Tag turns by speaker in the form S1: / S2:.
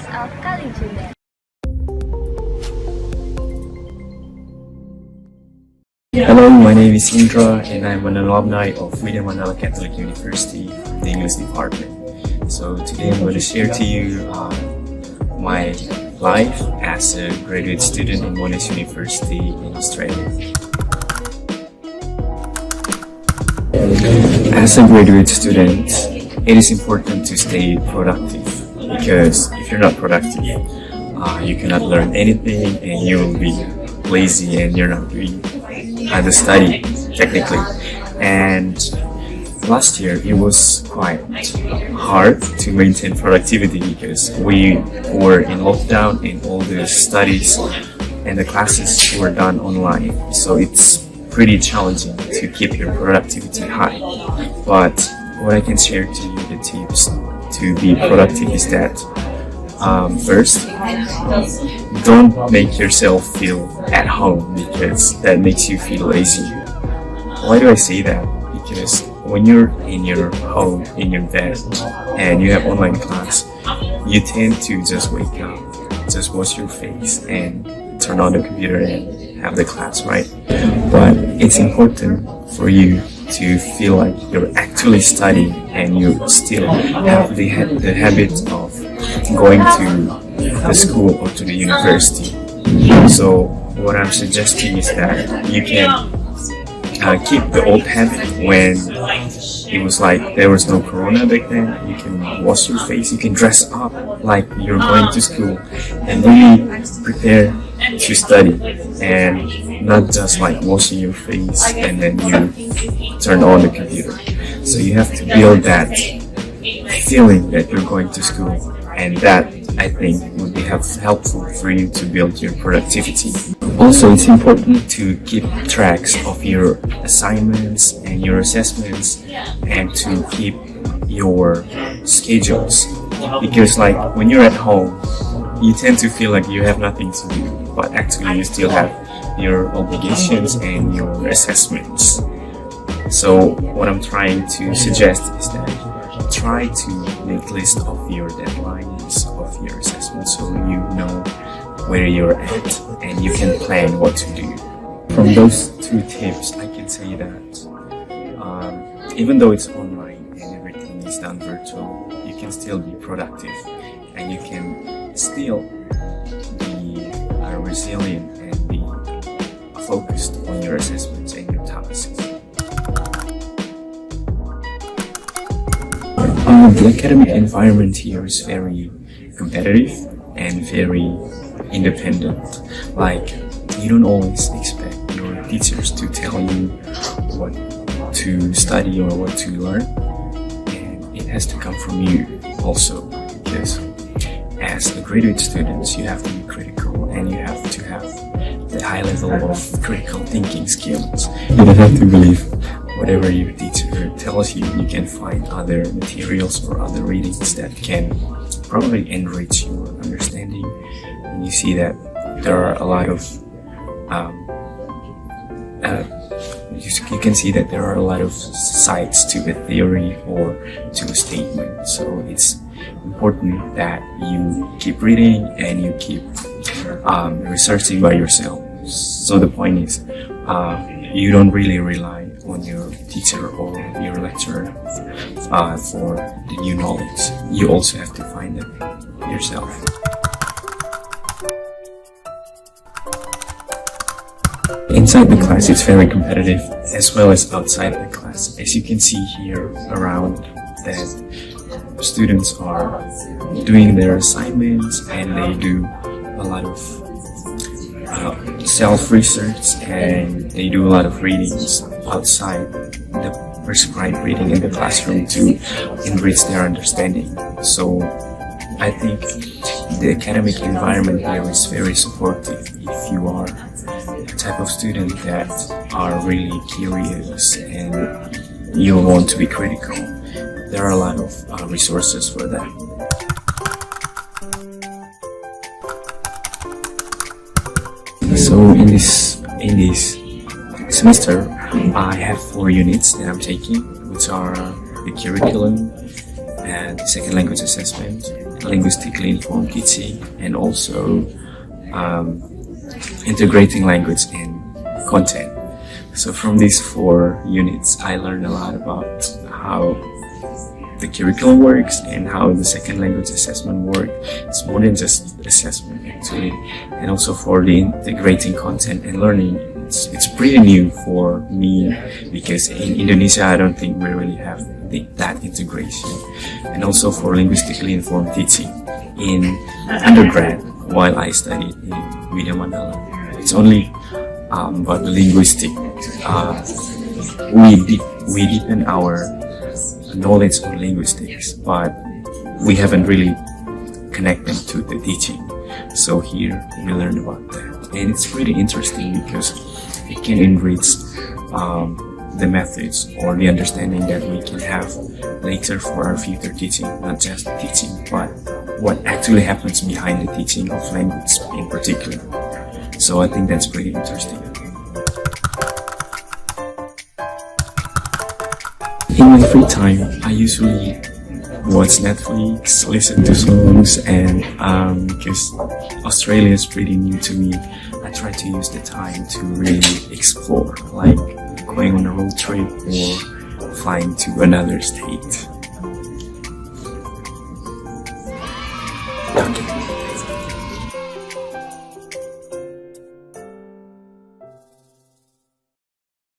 S1: campus of Kalijudan.
S2: Hello, my name is Indra and I'm an alumni of Catholic University, the English department. So today I'm going to share to you my life as a graduate student in Monash University in Australia. As a graduate student, it is important to stay productive because if you're not productive, you cannot learn anything and you will be lazy and you're not doing the study technically. And last year it was quite hard to maintain productivity because we were in lockdown and all the studies and the classes were done online, so it's pretty challenging to keep your productivity high. But what I can share to you, the tips to be productive is that first, don't make yourself feel at home because that makes you feel lazy. Why do I say that? Because when you're in your home, in your bed, and you have online class, you tend to just wake up, just wash your face, and turn on the computer and have the class, right? But it's important for you to feel like you're actually studying and you still have the habit of going to the school or to the university. So what I'm suggesting is that you can keep the old habit when it was like there was no corona back then. You can wash your face, you can dress up like you're going to school and really prepare to study and not just like washing your face and then you turn on the computer. So you have to build that feeling that you're going to school, and that I think would be helpful for you to build your productivity. Also, it's important to keep tracks of your assignments and your assessments and to keep your schedules, because like when you're at home you tend to feel like you have nothing to do, but actually you still have your obligations and your assessments. So what I'm trying to suggest is that try to make a list of your deadlines of your assessment so you know where you're at and you can plan what to do. From those two tips, I can say that even though it's online and everything is done virtual, you can still be productive and you can still be resilient and be focused on your assessments and your tasks. The academic environment here is very competitive and very independent. Like, you don't always expect your teachers to tell you what to study or what to learn, and it has to come from you also, because as a graduate student you have to be critical and you have to have the high level of critical thinking skills. You don't have to believe whatever your teacher tells you. You can find other materials or other readings that can probably enrich your understanding, and you see that there are a lot of you can see that there are a lot of sides to a theory or to a statement. So it's important that you keep reading and you keep researching by yourself. So the point is, you don't really rely on your teacher or your lecturer for the new knowledge. You also have to find it yourself. Inside the class it's very competitive, as well as outside the class. As you can see here around, that students are doing their assignments and they do a lot of self-research and they do a lot of readings outside the prescribed reading in the classroom to enrich their understanding. So I think the academic environment here is very supportive if you are the type of student that are really curious and you want to be critical. There are a lot of resources for that. So in this semester, I have 4 units that I'm taking, which are the curriculum and the second language assessment linguistically informed teaching, and also integrating language and content. So from these 4 units, I learned a lot about how the curriculum works and how the second language assessment works. It's more than just assessment actually, and also for the integrating content and learning. It's pretty new for me because in Indonesia I don't think we really have that integration. And also for linguistically informed teaching in undergrad, while I studied in Media Mandala, it's only about the linguistic. We deepen our knowledge on linguistics, but we haven't really connected to the teaching. So here we learn about that, and it's pretty interesting because it can enrich the methods or the understanding that we can have later for our future teaching, not just teaching, but what actually happens behind the teaching of language in particular. So I think that's pretty interesting. In my free time, I usually watch Netflix, listen to songs, and because Australia is pretty new to me, I try to use the time to really explore, like going on a road trip or flying to another state.